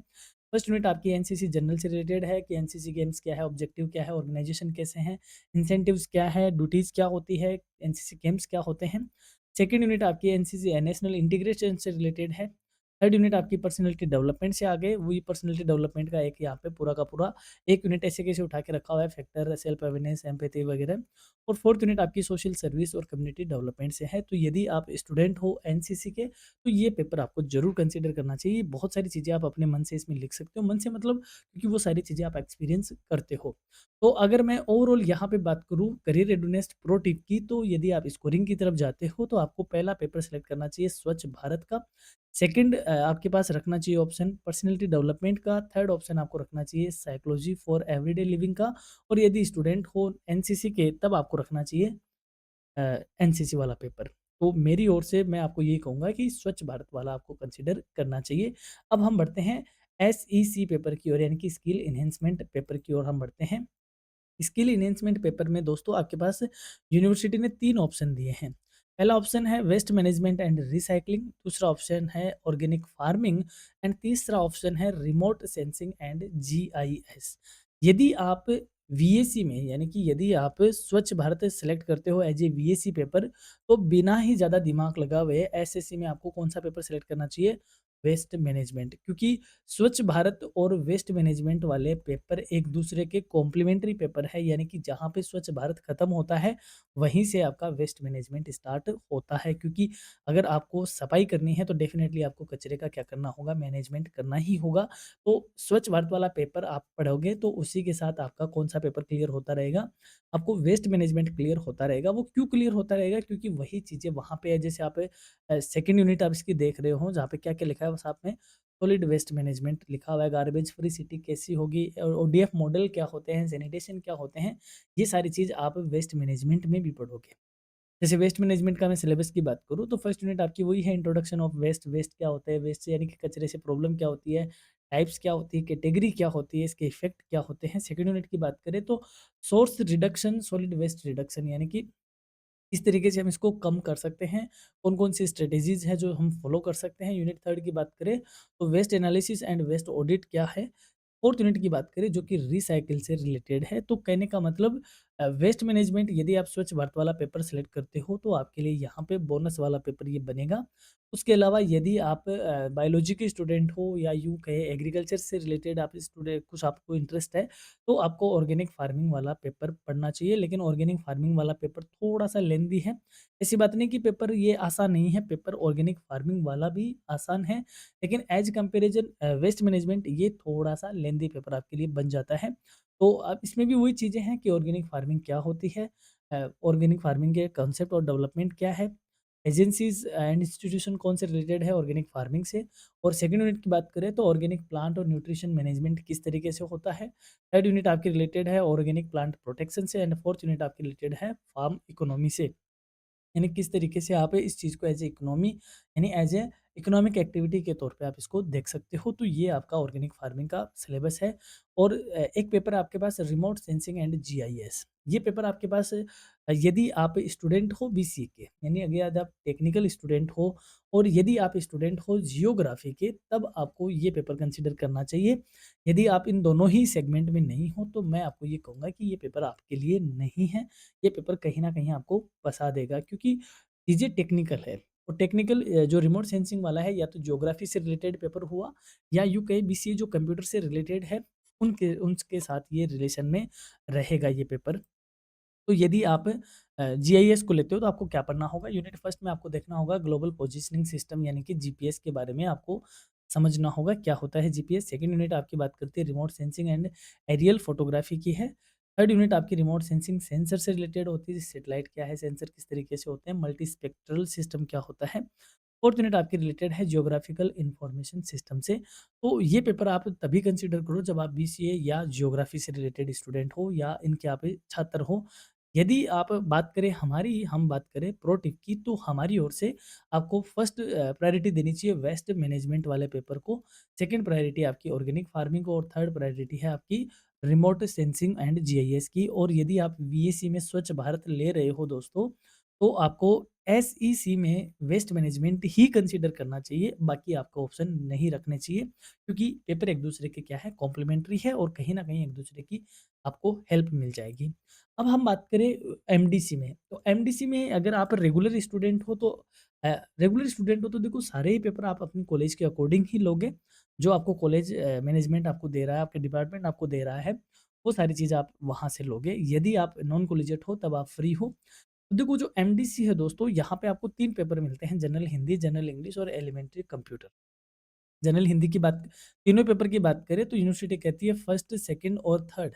फर्स्ट यूनिट आपकी एनसीसी जनरल से रिलेटेड है कि एनसीसी गेम्स क्या है, ऑब्जेक्टिव क्या है, ऑर्गेनाइजेशन कैसे हैं, इंसेंटिव्स क्या है, ड्यूटीज़ क्या होती है, एनसीसी गेम्स क्या होते हैं। सेकंड यूनिट आपकी एनसीसी नेशनल इंटीग्रेशन से रिलेटेड है। थर्ड यूनिट आपकी पर्सनैलिटी डेवलपमेंट से आगे वही पर्सनैलिटी डेवलपमेंट का एक यहाँ पे पूरा का पूरा एक यूनिट ऐसे कैसे उठा के रखा हुआ है, फैक्टर, सेल्फ अवेयरनेस, एम्पैथी वगैरह। और फोर्थ यूनिट आपकी सोशल सर्विस और कम्युनिटी डेवलपमेंट से है। तो यदि आप स्टूडेंट हो एनसीसी के, तो ये पेपर आपको ज़रूर कंसीडर करना चाहिए। बहुत सारी चीज़ें आप अपने मन से इसमें लिख सकते हो, मन से मतलब क्योंकि वो सारी चीज़ें आप एक्सपीरियंस करते हो। तो अगर मैं ओवरऑल यहाँ पे बात करूँ करियर रेडीनेस प्रो टिप की, तो यदि आप स्कोरिंग की तरफ जाते हो, तो आपको पहला पेपर सेलेक्ट करना चाहिए स्वच्छ भारत का। सेकंड आपके पास रखना चाहिए ऑप्शन पर्सनैलिटी डेवलपमेंट का। थर्ड ऑप्शन आपको रखना चाहिए साइकोलॉजी फॉर एवरीडे लिविंग का। और यदि स्टूडेंट हो एनसीसी के, तब आपको रखना चाहिए एनसीसी वाला पेपर। तो मेरी ओर से मैं आपको ये कहूँगा कि स्वच्छ भारत वाला आपको कंसीडर करना चाहिए। अब हम बढ़ते हैं एसईसी पेपर की ओर, यानी कि स्किल एनहांसमेंट पेपर की ओर हम बढ़ते हैं। स्किल एनहांसमेंट पेपर में दोस्तों आपके पास यूनिवर्सिटी ने 3 ऑप्शन दिए हैं। पहला ऑप्शन है वेस्ट मैनेजमेंट एंड रिसाइक्लिंग, दूसरा ऑप्शन है ऑर्गेनिक फार्मिंग एंड तीसरा ऑप्शन है रिमोट सेंसिंग एंड जीआईएस। यदि आप वीएसी में, यानी कि यदि आप स्वच्छ भारत सेलेक्ट करते हो एज ए वीएसी पेपर, तो बिना ही ज़्यादा दिमाग लगाए एसएससी में आपको कौन सा पेपर सेलेक्ट करना चाहिए? Waste management. क्योंकि स्वच्छ भारत और वेस्ट मैनेजमेंट वाले पेपर एक दूसरे के कॉम्प्लीमेंट्री पेपर है, यानी कि जहाँ पे स्वच्छ भारत खत्म होता है, वहीं से आपका वेस्ट मैनेजमेंट स्टार्ट होता है। क्योंकि अगर आपको सफाई करनी है, तो डेफिनेटली आपको कचरे का क्या करना होगा? मैनेजमेंट करना ही होगा। तो स्वच्छ भारत वाला पेपर आप पढ़ोगे, तो उसी के साथ आपका कौन सा पेपर क्लियर होता रहेगा? आपको वेस्ट मैनेजमेंट क्लियर होता रहेगा। वो क्यों क्लियर होता रहेगा? क्योंकि वही चीज़ें वहाँ पे है। जैसे आप सेकंड यूनिट आप इसकी देख रहे हो, जहाँ पे क्या-क्या लिखा है बस आप में सॉलिड वेस्ट मैनेजमेंट लिखा हुआ है, गार्बेज फ्री सिटी कैसी होगी, ओडीएफ मॉडल क्या होते हैं, सैनिटेशन क्या होते हैं, ये सारी चीज़ आप वेस्ट मैनेजमेंट में भी पढ़ोगे। जैसे वेस्ट मैनेजमेंट का मैं सिलेबस की बात करूँ, तो फर्स्ट यूनिट आपकी वही है इंट्रोडक्शन ऑफ वेस्ट। वेस्ट क्या होता है? वेस्ट से यानी कि कचरे से प्रॉब्लम क्या होती है? टाइप्स क्या होती है? कैटेगरी क्या होती है? इसके इफेक्ट क्या होते हैं? सेकंड यूनिट की बात करें तो source reduction, solid waste reduction, यानी कि इस तरीके से हम इसको कम कर सकते हैं। कौन-कौन सी स्ट्रैटेजीज़ हैं जो हम फॉलो कर सकते हैं। यूनिट 3 की बात करें तो waste analysis and waste audit क्या है। फोर्थ यूनिट की बात करें जो कि रिसाइकिल से रिलेटेड है। तो कहने का मतलब वेस्ट मैनेजमेंट यदि आप स्वच्छ भारत वाला पेपर सेलेक्ट करते हो, तो आपके लिए यहाँ पे बोनस वाला पेपर ये बनेगा। उसके अलावा यदि आप बायोलॉजी के स्टूडेंट हो या यूँ कहें एग्रीकल्चर से रिलेटेड आप स्टूडेंट कुछ आपको इंटरेस्ट है, तो आपको ऑर्गेनिक फार्मिंग वाला पेपर पढ़ना चाहिए। लेकिन ऑर्गेनिक फार्मिंग वाला पेपर थोड़ा-सा लेंदी है। ऐसी बात नहीं कि पेपर ये आसान नहीं है, पेपर ऑर्गेनिक फार्मिंग वाला भी आसान है। लेकिन एज़ कंपैरिज़न वेस्ट मैनेजमेंट ये थोड़ा-सा लेंदी पेपर आपके लिए बन जाता है। तो अब इसमें भी वही चीज़ें हैं कि ऑर्गेनिक फार्मिंग क्या होती है? ऑर्गेनिक फार्मिंग के कांसेप्ट और डेवलपमेंट क्या है? एजेंसीज़ एंड इंस्टीट्यूशन कौन से रिलेटेड है ऑर्गेनिक फार्मिंग से? और सेकंड यूनिट की बात करें तो ऑर्गेनिक प्लांट और न्यूट्रिशन मैनेजमेंट किस तरीके से होता है? थर्ड यूनिट आपकी रिलेटेड है ऑर्गेनिक प्लांट प्रोटेक्शन से एंड फोर्थ यूनिट आपकी रिलेटेड है फार्म इकोनॉमी से। यानी किस तरीके से आप इस चीज़ को एज़ ए इकोनॉमी, यानी एज़ ए इकोनॉमिक एक्टिविटी के तौर पे आप इसको देख सकते हो। तो ये आपका ऑर्गेनिक फार्मिंग का सिलेबस है। और एक पेपर आपके पास रिमोट सेंसिंग एंड जीआईएस। ये पेपर आपके पास यदि आप स्टूडेंट हो बीसीए के, यानी अगर यदि आप टेक्निकल स्टूडेंट हो और यदि आप स्टूडेंट हो जियोग्राफी के, तब आपको ये पेपर कंसीडर करना चाहिए। यदि आप इन दोनों ही सेगमेंट में नहीं हो, तो मैं आपको ये कहूँगा कि ये पेपर आपके लिए नहीं है। ये पेपर कहीं न कहीं आपको फँसा देगा, क्योंकि चीज़ें टेक्निकल है। और टेक्निकल जो रिमोट सेंसिंग वाला है, या तो ज्योग्राफी से रिलेटेड पेपर हुआ, या यूँ कहें बीसीए जो कंप्यूटर से रिलेटेड है, उनके उनके साथ ये रिलेशन में रहेगा ये पेपर। तो यदि आप जीआईएस को लेते हो, तो आपको क्या पढ़ना होगा? यूनिट फर्स्ट में आपको देखना होगा ग्लोबल पोजिशनिंग सिस्टम, यानी कि जीपीएस के बारे में आपको समझना होगा क्या होता है जीपीएस। सेकंड यूनिट आपकी बात करती है remote sensing and aerial photography की है। थर्ड यूनिट आपकी रिमोट सेंसिंग सेंसर से रिलेटेड होती है, सैटेलाइट क्या है, सेंसर किस तरीके से होते हैं, मल्टी स्पेक्ट्रल सिस्टम क्या होता है। फोर्थ यूनिट आपकी रिलेटेड है जियोग्राफिकल इंफॉर्मेशन सिस्टम से। तो ये पेपर आप तभी कंसीडर करो जब आप बीसीए या जियोग्राफी से रिलेटेड स्टूडेंट हो, या इनके आप छात्र हो, यदि आप बात करें हम बात करें प्रो टिप की, तो हमारी ओर से आपको फर्स्ट प्रायोरिटी देनी चाहिए वेस्ट मैनेजमेंट वाले पेपर को, सेकंड प्रायोरिटी आपकी ऑर्गेनिक फार्मिंग को और थर्ड प्रायोरिटी है आपकी रिमोट सेंसिंग एंड जीआईएस की। और यदि आप बीएससी में स्वच्छ भारत ले रहे हो दोस्तों, तो आपको एसईसी में वेस्ट मैनेजमेंट ही कंसीडर करना चाहिए, बाकी आपको ऑप्शन नहीं रखने चाहिए, क्योंकि पेपर एक दूसरे के क्या है, कॉम्प्लीमेंट्री है और कहीं ना कहीं एक दूसरे की आपको हेल्प मिल जाएगी। अब हम बात करें एमडीसी में, तो एमडीसी में अगर आप रेगुलर स्टूडेंट हो तो देखो सारे ही पेपर आप अपनी कॉलेज के अकॉर्डिंग ही लोगे, जो आपको कॉलेज मैनेजमेंट आपको दे रहा है, आपके डिपार्टमेंट आपको दे रहा है, वो सारी चीज़ आप वहाँ से लोगे। यदि आप नॉन कॉलेजिएट हो तब आप फ्री हो। तो देखो जो एमडीसी है दोस्तों, यहाँ पे आपको 3 पेपर मिलते हैं, जनरल हिंदी, जनरल इंग्लिश और एलिमेंट्री कंप्यूटर। जनरल हिंदी की बात, तीनों पेपर की बात करें तो यूनिवर्सिटी कहती है फर्स्ट, सेकंड और थर्ड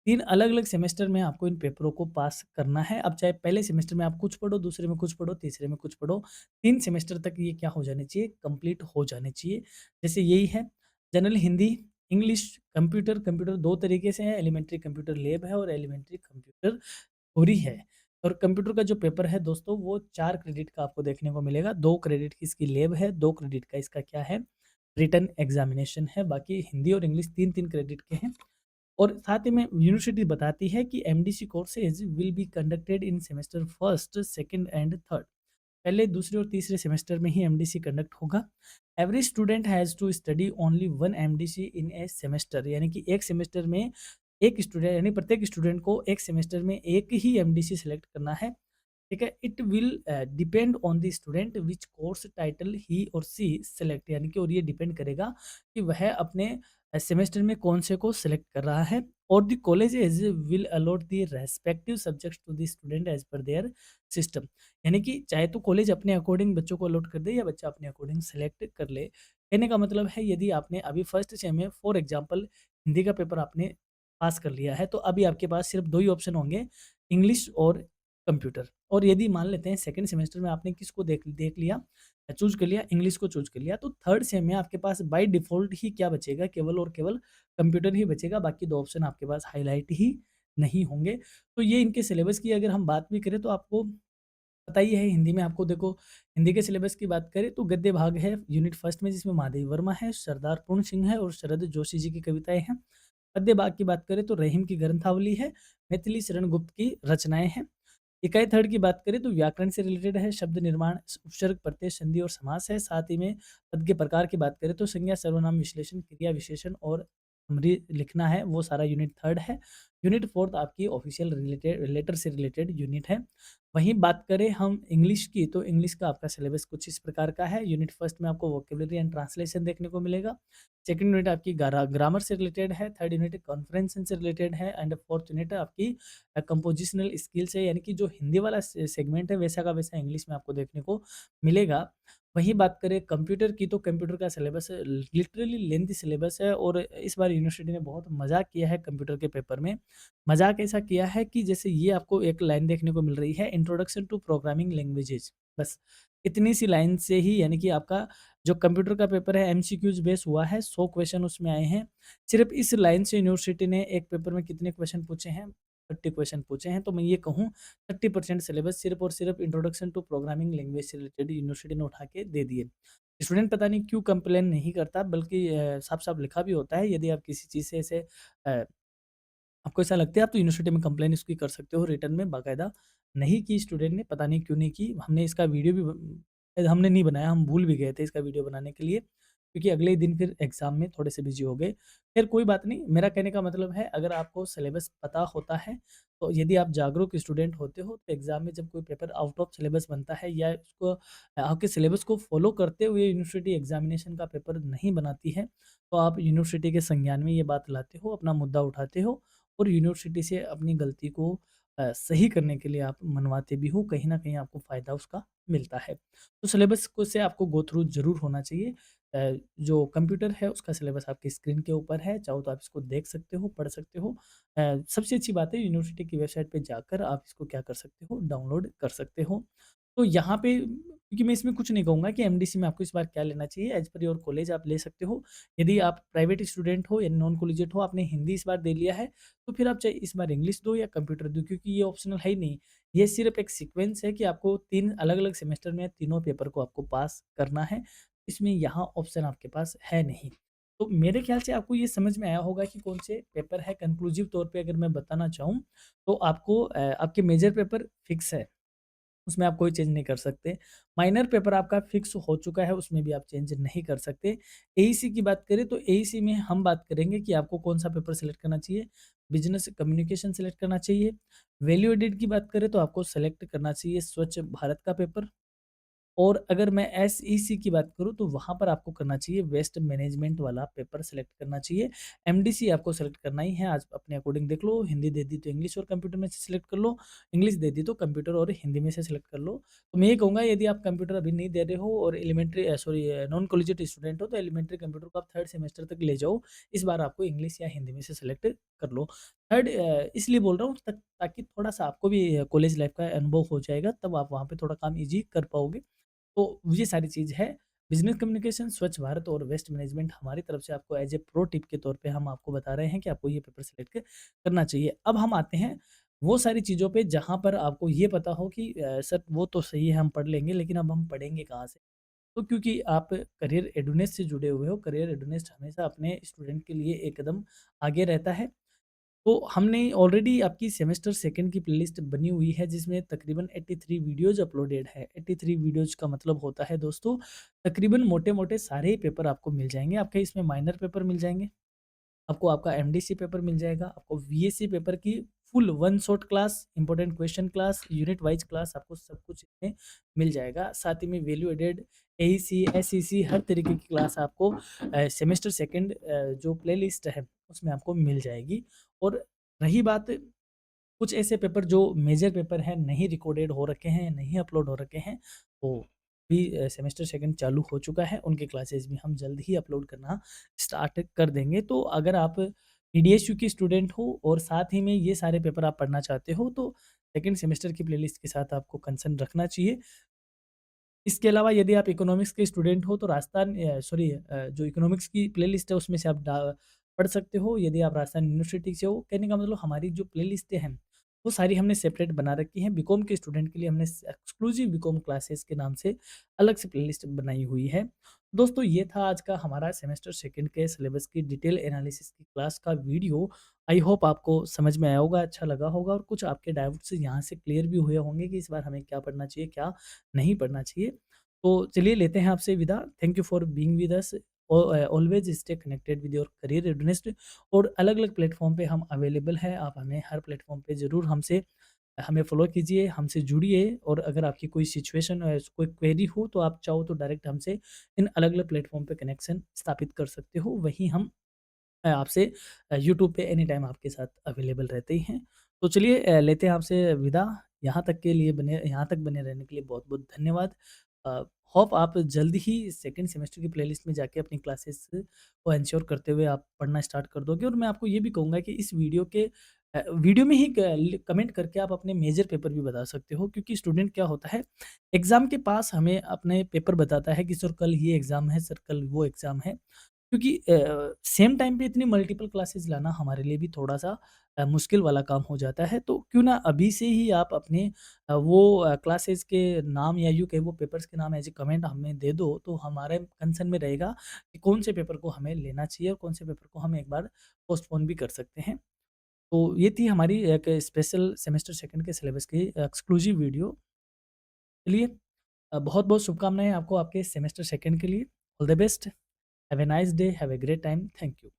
3 अलग-अलग सेमेस्टर में आपको इन पेपरों को पास करना है। अब चाहे पहले सेमेस्टर में आप कुछ पढ़ो, दूसरे में कुछ पढ़ो, तीसरे में कुछ पढ़ो, 3 सेमेस्टर तक ये क्या हो जाने चाहिए, कंप्लीट हो जाने चाहिए। जैसे यही है general Hindi, English, computer, computer 2 तरीके से है, एलिमेंट्री कंप्यूटर लैब है और एलिमेंट्री कंप्यूटर थ्योरी है। और कंप्यूटर का जो पेपर है दोस्तों, वो 4 क्रेडिट का आपको देखने को मिलेगा, 2 क्रेडिट की इसकी लैब है, 2 क्रेडिट का इसका क्या है, रिटन एग्ज़ामिनेशन है, बाकी हिंदी और इंग्लिश 3-3 क्रेडिट के हैं। और साथ ही में यूनिवर्सिटी बताती है कि MDC courses will be conducted in semester first, second and third. पहले, दूसरे और तीसरे सेमेस्टर में ही एमडीसी कंडक्ट होगा। Every student has to study only one MDC in a semester, यानी कि एक सेमेस्टर में एक स्टूडेंट, यानी प्रत्येक स्टूडेंट को एक सेमेस्टर में एक ही एमडीसी सेलेक्ट करना है। ठीक है, it will depend on the student which course title ही और सी सेलेक्ट, यानी कि और ये डिपेंड करेगा कि वह अपने सेमेस्टर में कौन से को सेलेक्ट कर रहा है। और the colleges will allot the respective subjects to the student as per their system, यानी कि चाहे तो कॉलेज अपने अकॉर्डिंग बच्चों को अलॉट कर दे या बच्चा अपने अकॉर्डिंग सेलेक्ट कर ले। कहने का मतलब है, यदि आपने अभी फर्स्ट सेम में फॉर एग्जांपल हिंदी का पेपर आपने पास कर लिया है, तो अभी आपके पास सिर्फ 2 ही ऑप्शन होंगे, इंग्लिश और कंप्यूटर। और यदि मान लेते हैं सेकंड सेमेस्टर में आपने किसको देख देख लिया, चूज़ कर लिया, इंग्लिश को चूज़ कर लिया, तो थर्ड सेम में आपके पास बाय डिफ़ॉल्ट ही क्या बचेगा, केवल और केवल कंप्यूटर ही बचेगा, बाकी 2 ऑप्शन आपके पास हाइलाइट ही नहीं होंगे। तो ये इनके सिलेबस की अगर हम बात भी करें तो आपको पता ही है, हिंदी में आपको देखो, हिंदी के सिलेबस की बात करें तो गद्य भाग है यूनिट फर्स्ट में, जिसमें महादेवी वर्मा है, सरदार पूर्ण सिंह है और शरद जोशी जी की कविताएँ हैं। पद्य भाग की बात करें तो रहीम की ग्रंथावली है, मैथिली शरण गुप्त की रचनाएँ हैं। इकाई थर्ड की बात करें तो व्याकरण से रिलेटेड है, शब्द निर्माण, उपसर्ग, प्रत्यय, संधि और समास है। साथ ही में पद के प्रकार की बात करें तो संज्ञा, सर्वनाम, विश्लेषण, क्रिया विशेषण और समरी लिखना है, वो सारा यूनिट थर्ड है। यूनिट फोर्थ आपकी ऑफिशियल रिलेटेड लेटर से रिलेटेड यूनिट है। वहीं बात करें हम इंग्लिश की, तो इंग्लिश का आपका सिलेबस कुछ इस प्रकार का है। यूनिट फर्स्ट में आपको वोकेबलरी एंड ट्रांसलेशन देखने को मिलेगा। सेकंड यूनिट आपकी ग्रामर से रिलेटेड है, थर्ड यूनिट कॉन्फ्रेंस से रिलेटेड है एंड फोर्थ यूनिट आपकी कंपोजिशनल स्किल्स है, यानी कि जो हिंदी वाला सेगमेंट है वैसा का वैसा इंग्लिश में आपको देखने को मिलेगा। वहीं बात करें कंप्यूटर की, तो कंप्यूटर का सिलेबस लिटरली लेंथी सिलेबस है और इस बार यूनिवर्सिटी ने बहुत मजाक किया है कंप्यूटर के पेपर में। मजाक ऐसा किया है कि जैसे ये आपको एक लाइन देखने को मिल रही है, इंट्रोडक्शन टू प्रोग्रामिंग लैंग्वेजेज, बस इतनी सी लाइन से ही, यानी कि आपका जो कंप्यूटर का पेपर है एमसीक्यूज बेस हुआ है, 100 क्वेश्चन उसमें आए हैं। सिर्फ इस लाइन से यूनिवर्सिटी ने एक पेपर में कितने क्वेश्चन पूछे हैं, 30 क्वेश्चन पूछे हैं। तो मैं ये कहूँ 30% सिलेबस सिर्फ और सिर्फ इंट्रोडक्शन टू प्रोग्रामिंग लैंग्वेज से रिलेटेड यूनिवर्सिटी ने उठा के दे दिए। स्टूडेंट पता नहीं क्यों कंप्लेन नहीं करता, बल्कि साफ-साफ लिखा भी होता है, यदि आप किसी चीज़ से ऐसे अ, आपको ऐसा लगता है आप तो यूनिवर्सिटी में कंप्लेन इसकी कर सकते हो रिटर्न में बाकायदा। नहीं की स्टूडेंट ने, पता नहीं क्यों नहीं की। हमने इसका वीडियो भी हमने नहीं बनाया, हम भूल भी गए थे इसका वीडियो बनाने के लिए, क्योंकि अगले ही दिन फिर एग्ज़ाम में थोड़े से बिज़ी हो गए। ख़ैर कोई बात नहीं, मेरा कहने का मतलब है अगर आपको सिलेबस पता होता है, तो यदि आप जागरूक स्टूडेंट होते हो, तो एग्ज़ाम में जब कोई पेपर आउट ऑफ सिलेबस बनता है या उसको आपके सिलेबस को फ़ॉलो करते हुए यूनिवर्सिटी एग्ज़ामिनेशन का पेपर नहीं बनाती है, तो आप यूनिवर्सिटी के संज्ञान में ये बात लाते हो, अपना मुद्दा उठाते हो और यूनिवर्सिटी से अपनी गलती को सही करने के लिए आप मनवाते भी हो, कहीं न कहीं आपको फ़ायदा उसका मिलता है। तो सिलेबस को से आपको गो थ्रू ज़रूर होना चाहिए। जो कंप्यूटर है उसका सिलेबस आपकी स्क्रीन के ऊपर है, चाहो तो आप इसको देख सकते हो, पढ़ सकते हो। सबसे अच्छी बात है यूनिवर्सिटी की वेबसाइट पे जाकर आप इसको क्या कर सकते हो, डाउनलोड कर सकते हो। तो यहाँ पे क्योंकि मैं इसमें कुछ नहीं कहूँगा कि एमडीसी में आपको इस बार क्या लेना चाहिए, एज़ पर योर कॉलेज आप ले सकते हो। यदि आप प्राइवेट स्टूडेंट हो या नॉन कॉलेजिएट हो, आपने हिंदी इस बार दे लिया है, तो फिर आप चाहे इस बार इंग्लिश दो या कंप्यूटर दो, क्योंकि ये ऑप्शनल है ही नहीं। ये सिर्फ़ एक सीक्वेंस है कि आपको 3 अलग-अलग सेमेस्टर में तीनों पेपर को आपको पास करना है। इसमें यहाँ ऑप्शन आपके पास है नहीं। तो मेरे ख़्याल से आपको ये समझ में आया होगा कि कौन से पेपर है। कंक्लूसिव तौर पे अगर मैं बताना चाहूँ, तो आपको आपके मेजर पेपर फिक्स है। उसमें आप कोई चेंज नहीं कर सकते। माइनर पेपर आपका फिक्स हो चुका है, उसमें भी आप चेंज नहीं कर सकते। एईसी की बात करें तो एईसी में हम बात करेंगे कि आपको कौन-सा पेपर सेलेक्ट करना चाहिए। बिज़नेस कम्युनिकेशन सेलेक्ट करना चाहिए। वैल्यू एडेड की बात करें तो आपको सेलेक्ट करना चाहिए स्वच्छ भारत का पेपर। और अगर मैं एसईसी की बात करूँ तो वहाँ पर आपको करना चाहिए वेस्ट मैनेजमेंट वाला पेपर सेलेक्ट करना चाहिए। एमडीसी आपको सेलेक्ट करना ही है, आज अपने अकॉर्डिंग देख लो, हिंदी दे दी तो इंग्लिश और कंप्यूटर में से सिलेक्ट कर लो, इंग्लिश दे दी तो कंप्यूटर और हिंदी में से सिलेक्ट कर लो। तो मैं ये कहूँगा यदि आप कंप्यूटर अभी नहीं दे रहे हो और elementary sorry non collegiate student हो तो एलिमेंट्री कंप्यूटर को आप 3rd सेमेस्टर तक ले जाओ। इस बार आपको इंग्लिश या हिंदी में से सिलेक्ट कर लो। 3rd इसलिए बोल रहा हूँ ताकि थोड़ा-सा आपको भी कॉलेज लाइफ का अनुभव हो जाएगा, तब आप वहाँ पे थोड़ा काम ईज़ी कर पाओगे। तो ये सारी चीज़ है। बिज़नेस कम्युनिकेशन, स्वच्छ भारत और वेस्ट मैनेजमेंट हमारी तरफ से आपको एज़ ए प्रो टिप के तौर पे हम आपको बता रहे हैं कि आपको ये पेपर सेलेक्ट करना चाहिए। अब हम आते हैं वो सारी चीज़ों पे जहाँ पर आपको ये पता हो कि सर वो तो सही है हम पढ़ लेंगे, लेकिन अब हम पढ़ेंगे कहाँ से? तो क्योंकि आप करियर रेडीनेस से जुड़े हुए हो, करियर रेडीनेस हमेशा अपने स्टूडेंट के लिए एक कदम आगे रहता है। तो हमने ऑलरेडी आपकी सेमेस्टर सेकंड की प्लेलिस्ट बनी हुई है जिसमें तकरीबन 83 वीडियोज़ अपलोडेड है। 83 वीडियोज़ का मतलब होता है दोस्तों, तकरीबन मोटे-मोटे सारे पेपर आपको मिल जाएँगे। आपके इसमें माइनर पेपर मिल जाएँगे, आपको आपका एमडीसी पेपर मिल जाएगा, आपको वीएससी पेपर की full one shot class, important question class, unit wise class आपको सब कुछ इसमें मिल जाएगा। साथ ही में वैल्यू एडेड, एईसी, एसईसी हर तरीके की क्लास आपको सेमेस्टर सेकंड जो प्लेलिस्ट है उसमें आपको मिल जाएगी। और रही बात कुछ ऐसे पेपर जो मेजर पेपर हैं, नहीं रिकॉर्डेड हो रखे हैं, नहीं अपलोड हो रखे हैं, तो भी सेमेस्टर सेकंड चालू हो चुका है, उनके क्लासेस भी हम जल्द ही अपलोड करना स्टार्ट कर देंगे। तो अगर आप पीडीएसयू के स्टूडेंट हो और साथ ही में ये सारे पेपर आप पढ़ना चाहते हो, तो सेकंड सेमेस्टर की प्लेलिस्ट के साथ आपको कंसर्न रखना चाहिए। इसके अलावा यदि आप इकोनॉमिक्स के स्टूडेंट हो तो राजस्थान जो इकोनॉमिक्स की प्लेलिस्ट है उसमें से आप पढ़ सकते हो। यदि आप राजस्थान यूनिवर्सिटी से हो, कहने का मतलब हमारी जो प्लेलिस्टें हैं वो सारी हमने सेपरेट बना रखी हैं। बीकॉम के स्टूडेंट के लिए हमने एक्सक्लूसिव बीकॉम क्लासेस के नाम से अलग से प्लेलिस्ट बनाई हुई है। दोस्तों ये था आज का हमारा सेमेस्टर सेकंड के सिलेबस की डिटेल एनालिसिस की क्लास का वीडियो। आई होप आपको समझ में आया होगा, अच्छा लगा होगा और कुछ आपके डाउट्स यहाँ से क्लियर भी हुए होंगे कि इस बार हमें क्या पढ़ना चाहिए, क्या नहीं पढ़ना चाहिए। तो चलिए लेते हैं आपसे विदा। Thank you for being with us. Always stay connected with your career redness. और अलग-अलग प्लेटफ़ॉर्म पे हम अवेलेबल हैं। आप हमें हर प्लेटफ़ॉर्म पे ज़रूर हमें फ़ॉलो कीजिए, हमसे जुड़िए और अगर आपकी कोई सिचुएशन कोई क्वेरी हो तो आप चाहो तो डायरेक्ट हमसे इन अलग-अलग प्लेटफ़ॉर्म पे कनेक्शन स्थापित कर सकते हो। वहीं हम आपसे यूट्यूब पे एनी टाइम आपके साथ अवेलेबल रहते ही हैं। तो चलिए लेते हैं आपसे विदा। यहाँ तक बने रहने के लिए बहुत-बहुत धन्यवाद। अ, होप आप जल्द ही सेकंड सेमेस्टर की प्लेलिस्ट में जाके अपनी क्लासेस को एंश्योर करते हुए आप पढ़ना स्टार्ट कर दोगे। और मैं आपको ये भी कहूँगा कि इस वीडियो में ही कमेंट करके आप अपने मेजर पेपर भी बता सकते हो, क्योंकि स्टूडेंट क्या होता है, एग्ज़ाम के पास हमें अपने पेपर बताता है कि सर कल ये एग्ज़ाम है, सर कल वो एग्ज़ाम है। क्योंकि सेम टाइम पे इतनी मल्टीपल क्लासेस लाना हमारे लिए भी थोड़ा-सा मुश्किल वाला काम हो जाता है। तो क्यों ना अभी से ही आप अपने क्लासेस के नाम या यूँ कहें वो पेपर्स के नाम एज़ ए कमेंट हमें दे दो, तो हमारे कंसर्न में रहेगा कि कौन से पेपर को हमें लेना चाहिए और कौन से पेपर को हम एक बार पोस्टपोन भी कर सकते हैं। तो ये थी हमारी एक स्पेशल सेमेस्टर सेकंड के सिलेबस की एक्सक्लूसिव वीडियो। चलिए बहुत-बहुत शुभकामनाएँ आपको आपके सेमेस्टर सेकंड के लिए। All the best. Have a nice day, have a great time. Thank you.